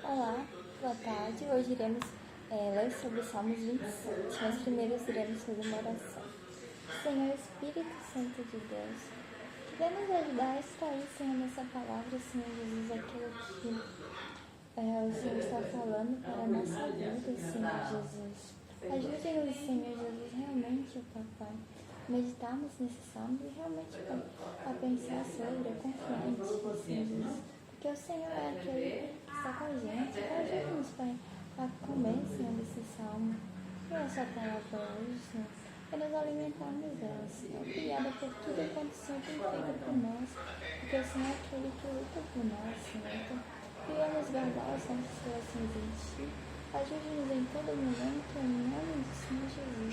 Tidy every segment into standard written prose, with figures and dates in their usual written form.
Olá, boa tarde. Hoje iremos ler sobre Salmos 27, mas primeiro iremos fazer uma oração. Senhor Espírito Santo de Deus, que venha nos ajudar a extrair, Senhor, nessa palavra, Senhor Jesus, aquilo que o Senhor está falando para a nossa vida, Senhor Jesus. Ajude-nos, Senhor Jesus, realmente, Papai, meditarmos nesse salmo e realmente a pensar sobre, a confiar em Ti, Senhor Jesus. Porque o Senhor é aquele que está com a gente. Ajude-nos, Pai, a comer, Senhor, desse salmo. E essa palavra hoje, Senhor, para nos alimentarmos dela, Senhor. Obrigada por tudo quanto o Senhor tem feito por nós. Porque o Senhor é aquele que luta por nós, Senhor. Então, nos guardar as nossas relações em Ti. Ajude-nos em todo momento, em nome do Senhor Jesus.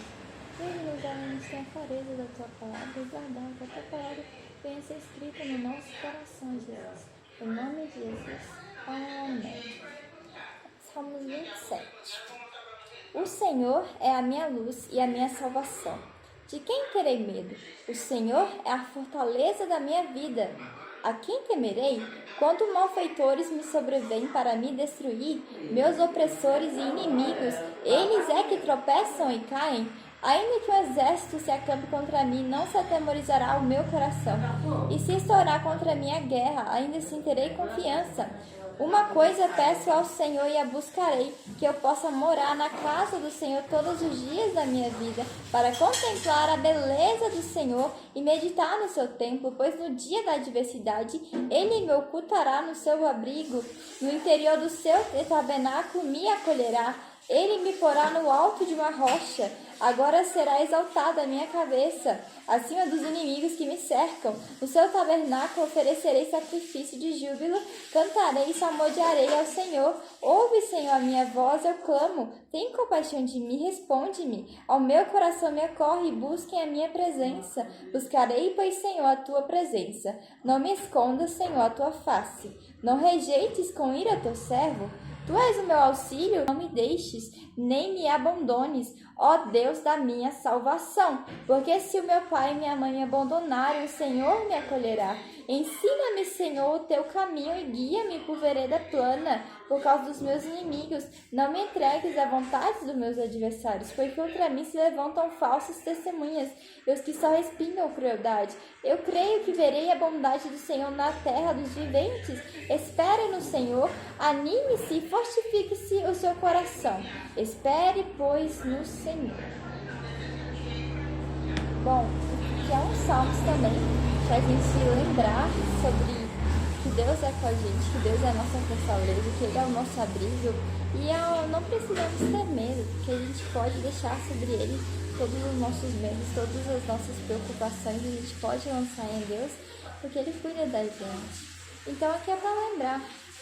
Ajude-nos a ter a clareza da Tua palavra e guardar que a Tua palavra venha ser escrita no nosso coração, Jesus. Em nome de Jesus. Amém. Salmos 27. O Senhor é a minha luz e a minha salvação. De quem terei medo? O Senhor é a fortaleza da minha vida. A quem temerei? Quando malfeitores me sobrevêm para me destruir, meus opressores e inimigos, eles é que tropeçam e caem. Ainda que o exército se acampe contra mim, não se atemorizará o meu coração. E se estourar contra mim a guerra, ainda assim terei confiança. Uma coisa peço ao Senhor e a buscarei, que eu possa morar na casa do Senhor todos os dias da minha vida, para contemplar a beleza do Senhor e meditar no seu templo, pois no dia da adversidade ele me ocultará no seu abrigo, no interior do seu tabernáculo me acolherá. Ele me porá no alto de uma rocha. Agora será exaltada a minha cabeça, acima dos inimigos que me cercam. No seu tabernáculo oferecerei sacrifício de júbilo, cantarei e salmodiarei ao Senhor. Ouve, Senhor, a minha voz, eu clamo. Tem compaixão de mim, responde-me. Ao meu coração me acorre, busquem a minha presença. Buscarei, pois, Senhor, a tua presença. Não me escondas, Senhor, a tua face. Não rejeites com ira teu servo. Tu és o meu auxílio, não me deixes, nem me abandones, ó Deus da minha salvação. Porque se o meu pai e minha mãe me abandonarem, o Senhor me acolherá. Ensina-me, Senhor, o teu caminho e guia-me por vereda plana, por causa dos meus inimigos. Não me entregues à vontade dos meus adversários, pois contra mim se levantam falsas testemunhas, e os que só respingam crueldade. Eu creio que verei a bondade do Senhor na terra dos viventes. Espere no Senhor, anime-se e fortifique-se o seu coração. Espere, pois, no Senhor. Bom, que é um salmo também, para a gente lembrar sobre que Deus é com a gente, que Deus é a nossa fortaleza, que Ele é o nosso abrigo. E não precisamos ter medo, porque a gente pode deixar sobre Ele todos os nossos medos, todas as nossas preocupações, a gente pode lançar em Deus, porque Ele cuida da gente. Então aqui é para lembrar,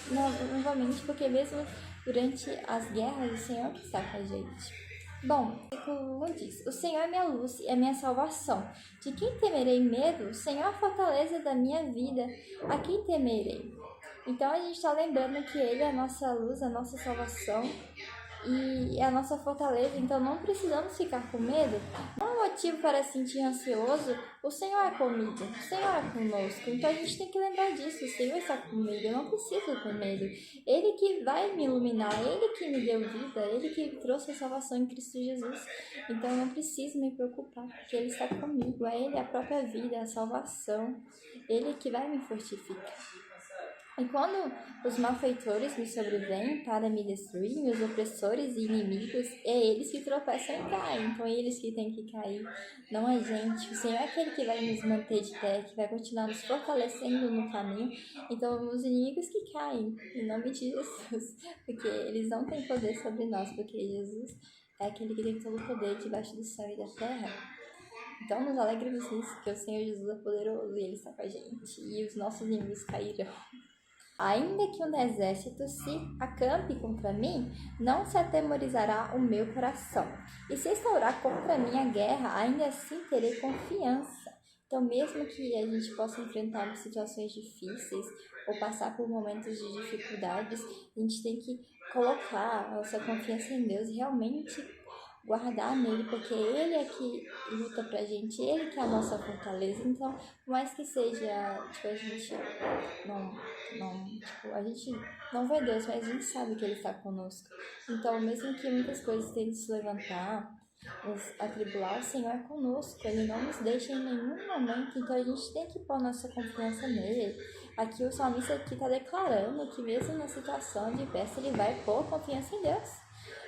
novamente, porque mesmo durante as guerras, o Senhor que está com a gente. Bom, o versículo 1 diz: O Senhor é minha luz e a minha salvação. De quem temerei medo? O Senhor é a fortaleza da minha vida. A quem temerei? Então a gente está lembrando que Ele é a nossa luz, a nossa salvação e a nossa fortaleza. Então não precisamos ficar com medo. Não há motivo para se sentir ansioso. O Senhor é comigo, o Senhor é conosco. Então a gente tem que lembrar disso. O Senhor está comigo, eu não preciso ter medo. Ele que vai me iluminar, Ele que me deu vida, Ele que trouxe a salvação em Cristo Jesus. Então eu não preciso me preocupar, porque Ele está comigo. É Ele a própria vida, a salvação. Ele que vai me fortificar. E quando os malfeitores me sobrevêm para me destruir, meus opressores e inimigos, é eles que tropeçam e caem. Então é eles que têm que cair, não é gente. O Senhor é aquele que vai nos manter de pé, que vai continuar nos fortalecendo no caminho. Então os inimigos que caem, em nome de Jesus, porque eles não têm poder sobre nós, porque Jesus é aquele que tem todo o poder debaixo do céu e da terra. Então nos alegremos nisso, que o Senhor Jesus é poderoso e Ele está com a gente, e os nossos inimigos cairão. Ainda que um exército se acampe contra mim, não se atemorizará o meu coração. E se estourar contra mim a guerra, ainda assim terei confiança. Então, mesmo que a gente possa enfrentar situações difíceis ou passar por momentos de dificuldades, a gente tem que colocar a nossa confiança em Deus e realmente guardar nele, porque ele é que luta pra gente, ele que é a nossa fortaleza. Então, por mais que seja, tipo, a gente a gente não vê Deus, mas a gente sabe que ele está conosco. Então, mesmo que muitas coisas tentem se levantar, nos atribular, o Senhor é conosco, Ele não nos deixa em nenhum momento, então a gente tem que pôr nossa confiança nele. Aqui o salmista está declarando que mesmo na situação adversa ele vai pôr confiança em Deus.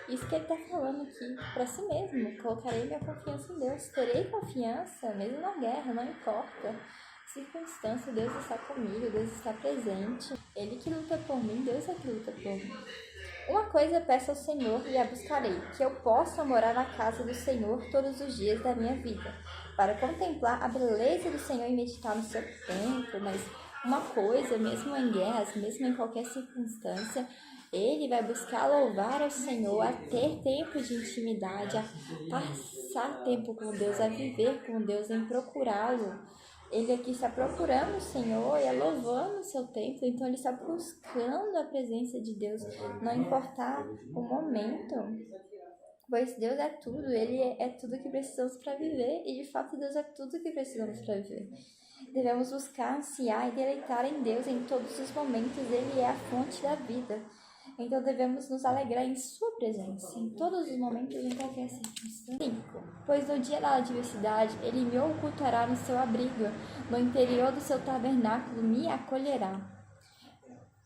Isso que ele está falando aqui para si mesmo: colocarei minha confiança em Deus, terei confiança mesmo na guerra, não importa circunstância, Deus está comigo, Deus está presente, Ele que luta por mim, Deus é que luta por mim. Uma coisa peço ao Senhor e a buscarei, que eu possa morar na casa do Senhor todos os dias da minha vida, para contemplar a beleza do Senhor e meditar no seu templo. Mas uma coisa, mesmo em guerras, mesmo em qualquer circunstância, ele vai buscar louvar ao Senhor, a ter tempo de intimidade, a passar tempo com Deus, a viver com Deus, em procurá-lo. Ele aqui está procurando o Senhor e é louvando o seu templo, então ele está buscando a presença de Deus, não importar o momento, pois Deus é tudo, Ele é tudo que precisamos para viver, e de fato Deus é tudo que precisamos para viver. Devemos buscar, ansiar e deleitar em Deus em todos os momentos, Ele é a fonte da vida. Então devemos nos alegrar em sua presença, em todos os momentos, em qualquer circunstância. 5. Pois no dia da adversidade, ele me ocultará no seu abrigo, no interior do seu tabernáculo me acolherá.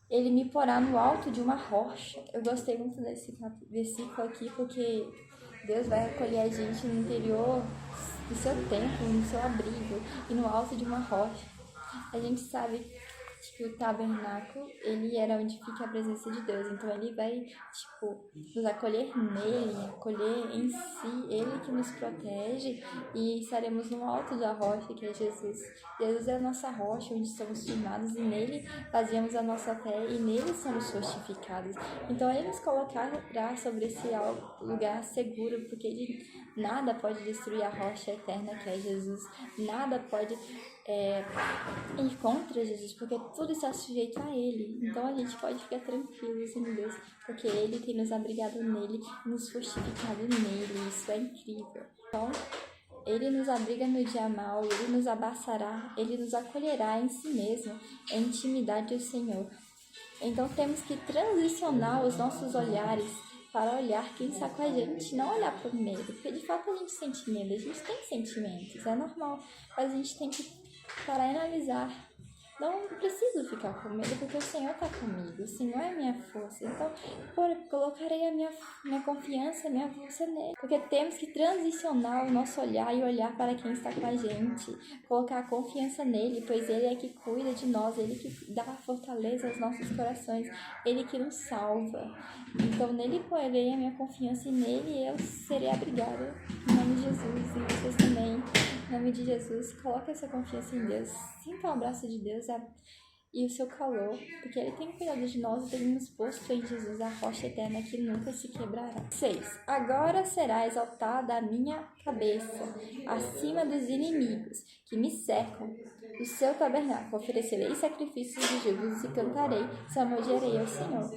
Ele me porá no alto de uma rocha. Eu gostei muito desse versículo aqui, porque Deus vai acolher a gente no interior do seu templo, no seu abrigo e no alto de uma rocha. A gente sabe que o tabernáculo, ele era onde fica a presença de Deus. Então ele vai, nos acolher nele, acolher em si, ele que nos protege, e estaremos no alto da rocha, que é Jesus. Jesus é a nossa rocha, onde somos firmados, e nele fazemos a nossa fé, e nele somos fortificados. Então ele nos colocará sobre esse lugar seguro, porque nada pode destruir a rocha eterna que é Jesus. Nada pode ir contra Jesus, porque tudo está sujeito a Ele. Então a gente pode ficar tranquilos em Deus, porque Ele tem nos abrigado nele, nos fortificado nele. Isso é incrível. Então, Ele nos abriga no dia mau, Ele nos abraçará, Ele nos acolherá em si mesmo, é intimidade do Senhor. Então temos que transicionar os nossos olhares para olhar quem está com a gente, não olhar para o medo, porque de fato a gente sente medo, a gente tem sentimentos, é normal, mas a gente tem que parar e analisar. Não preciso ficar com medo, porque o Senhor está comigo, o Senhor é minha força. Então, colocarei a minha confiança, a minha força nele. Porque temos que transicionar o nosso olhar e olhar para quem está com a gente. Colocar a confiança nele, pois ele é que cuida de nós, ele que dá fortaleza aos nossos corações, ele que nos salva. Então, nele porei a minha confiança, e nele eu serei abrigada. Em nome de Jesus, e vocês também. Em nome de Jesus, coloque essa confiança em Deus. Sinta o abraço de Deus e o seu calor, porque Ele tem cuidado de nós e tem nos posto em Jesus a rocha eterna que nunca se quebrará. 6. Agora será exaltada a minha cabeça acima dos inimigos que me cercam. Do seu tabernáculo oferecerei sacrifícios de júbilos e cantarei, salmodiarei ao Senhor.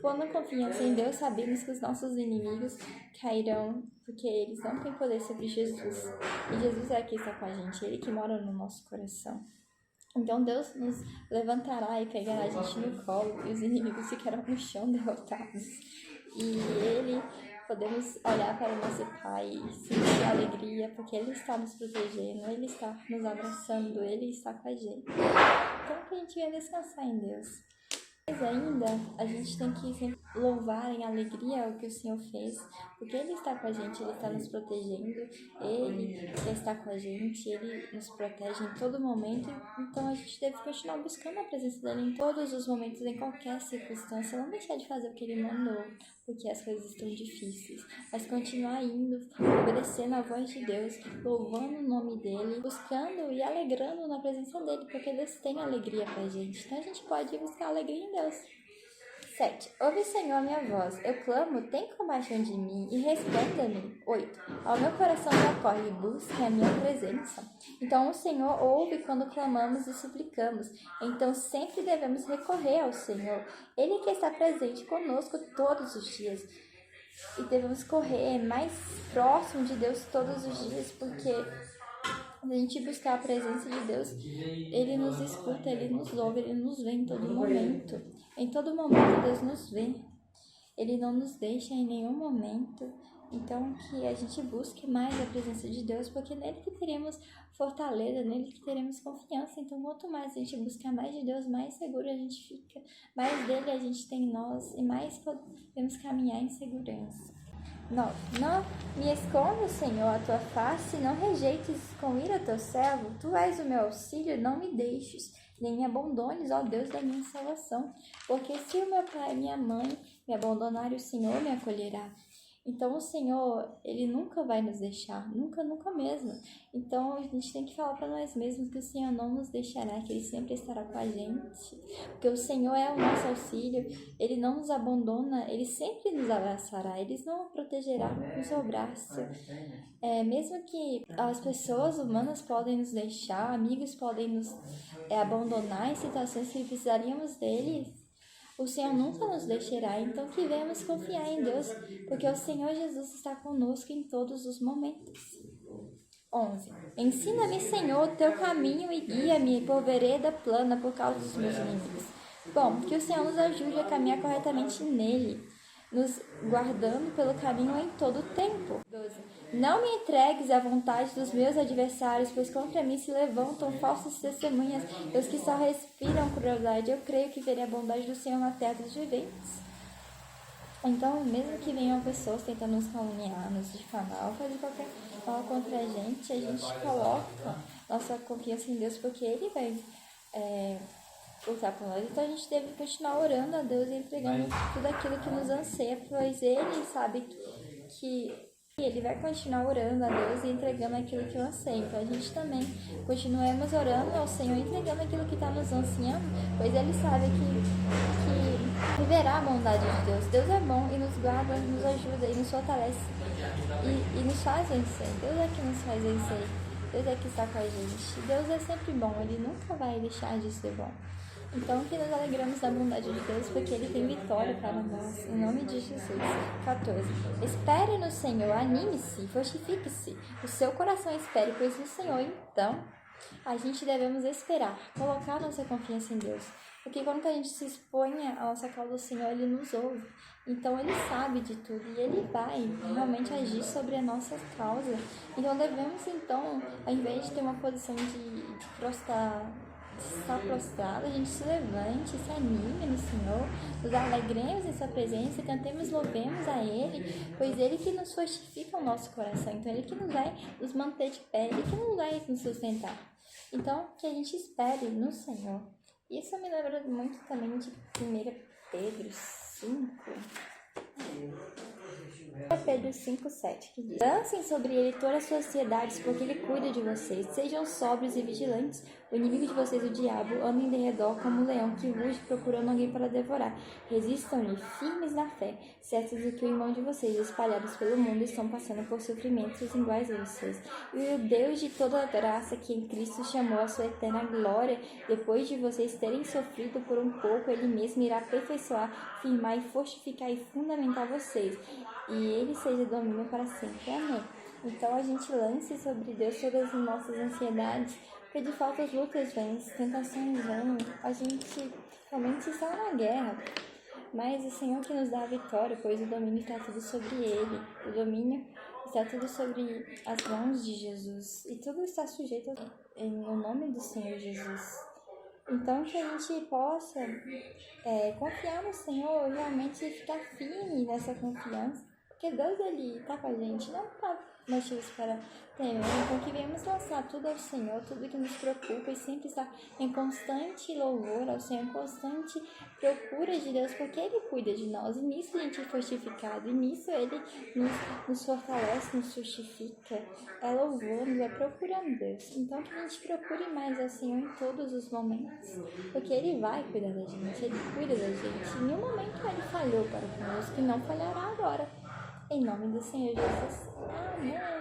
Pondo confiança em Deus, sabemos que os nossos inimigos cairão, porque eles não têm poder sobre Jesus. E Jesus é que está com a gente, Ele que mora no nosso coração. Então Deus nos levantará e pegará a gente no colo, e os inimigos ficarão no chão derrotados. E podemos olhar para o nosso Pai e sentir alegria, porque Ele está nos protegendo, Ele está nos abraçando, Ele está com a gente. Então que a gente venha descansar em Deus. Mas ainda, a gente tem que sempre louvar em alegria o que o Senhor fez, porque Ele está com a gente, Ele está nos protegendo, Ele está com a gente, Ele nos protege em todo momento. Então a gente deve continuar buscando a presença dEle em todos os momentos, em qualquer circunstância, não deixar de fazer o que Ele mandou, porque as coisas estão difíceis, mas continuar indo, obedecendo a voz de Deus, louvando o nome dEle, buscando e alegrando na presença dEle, porque Deus tem alegria pra gente, então a gente pode buscar alegria em Deus. 7. Ouve, Senhor, minha voz. Eu clamo, tem compaixão de mim e responda-me. 8. Ao meu coração me acorre e busque a minha presença. Então o Senhor ouve quando clamamos e suplicamos. Então sempre devemos recorrer ao Senhor. Ele que está presente conosco todos os dias. e devemos correr mais próximo de Deus todos os dias, porque a gente buscar a presença de Deus, Ele nos escuta, Ele nos ouve, Ele nos vê em todo momento. Em todo momento Deus nos vê. Ele não nos deixa em nenhum momento. Então, que a gente busque mais a presença de Deus, porque nele que teremos fortaleza, nele que teremos confiança. Então, quanto mais a gente buscar mais de Deus, mais seguro a gente fica, mais dele a gente tem em nós e mais podemos caminhar em segurança. 9. Não me esconda, Senhor, a tua face, não rejeites com ira teu servo. Tu és o meu auxílio, não me deixes, nem me abandones, ó Deus da minha salvação. Porque se o meu pai e minha mãe me abandonarem, o Senhor me acolherá. Então, o Senhor, Ele nunca vai nos deixar, nunca, nunca mesmo. Então, a gente tem que falar para nós mesmos que o Senhor não nos deixará, que Ele sempre estará com a gente. Porque o Senhor é o nosso auxílio, Ele não nos abandona, Ele sempre nos abraçará, Ele nos protegerá com o seu braço. Mesmo que as pessoas humanas podem nos deixar, amigos podem nos abandonar em situações que precisaríamos deles, o Senhor nunca nos deixará, então que venhamos confiar em Deus, porque o Senhor Jesus está conosco em todos os momentos. 11. Ensina-me, Senhor, o teu caminho e guia-me por vereda plana por causa dos meus inimigos. Bom, que o Senhor nos ajude a caminhar corretamente nele, nos guardando pelo caminho em todo o tempo. 12. Não me entregues à vontade dos meus adversários, pois contra mim se levantam falsas testemunhas, os que só respiram crueldade. Eu creio que verei a bondade do Senhor na terra dos viventes. Então, mesmo que venham pessoas tentando nos caluniar, nos difamar ou fazer qualquer mal contra a gente coloca nossa confiança em Deus, porque Ele vai lutar por nós. Então a gente deve continuar orando a Deus e entregando tudo aquilo que nos anseia, pois Ele sabe que Ele vai continuar orando a Deus e entregando aquilo que nos anseia. Então a gente também continuemos orando ao Senhor, entregando aquilo que está nos ansiando, pois Ele sabe que verá a bondade de Deus. Deus é bom e nos guarda, nos ajuda e nos fortalece e nos faz vencer. Deus é que nos faz vencer. Deus é que está com a gente. Deus é sempre bom, Ele nunca vai deixar de ser bom. Então, que nos alegramos da bondade de Deus, porque Ele tem vitória para nós, em nome de Jesus. 14. Espere no Senhor, anime-se, fortifique-se. O seu coração espere, pois no Senhor, então, a gente devemos esperar, colocar nossa confiança em Deus. Porque quando a gente se expõe à nossa causa do Senhor, Ele nos ouve. Então, Ele sabe de tudo e Ele vai realmente agir sobre a nossa causa. Então, devemos, ao invés de ter uma posição de estar prostrado, a gente se levante, se anime no Senhor, nos alegremos em sua presença, cantemos, louvemos a Ele, pois Ele que nos fortifica o nosso coração, então Ele que nos vai nos manter de pé, Ele que nos vai nos sustentar. Então, que a gente espere no Senhor. Isso me lembra muito também de 1 Pedro 5. Pedro 5:7, que diz: Lancem sobre ele todas as suas ansiedades, porque ele cuida de vocês. Sejam sóbrios e vigilantes. O inimigo de vocês, o diabo, anda em derredor como um leão que ruge procurando alguém para devorar. Resistam-lhe, firmes na fé, certos de que o irmão de vocês, espalhados pelo mundo, estão passando por sofrimentos iguais a vocês. E o Deus de toda a graça, que em Cristo chamou a sua eterna glória, depois de vocês terem sofrido por um pouco, Ele mesmo irá aperfeiçoar, firmar e fortificar e fundamentar vocês. E Ele seja domínio para sempre. Amém. Então a gente lance sobre Deus todas as nossas ansiedades, porque de fato as lutas vêm, as tentações vêm, a gente realmente está na guerra. Mas o Senhor que nos dá a vitória, pois o domínio está tudo sobre Ele. O domínio está tudo sobre as mãos de Jesus. E tudo está sujeito no nome do Senhor Jesus. Então que a gente possa confiar no Senhor, realmente ficar firme nessa confiança. Porque Deus, Ele está com a gente, não está motivos para temer. Então que venhamos lançar tudo ao Senhor, tudo que nos preocupa, e sempre estar em constante louvor ao Senhor, em constante procura de Deus, porque Ele cuida de nós. E nisso a gente é fortificado, e nisso Ele nos fortalece, nos justifica. É louvando, é procurando Deus. Então que a gente procure mais ao Senhor em todos os momentos, porque Ele vai cuidar da gente, Ele cuida da gente. Em nenhum momento Ele falhou para conosco e não falhará agora. Em nome do Senhor Jesus. Amém.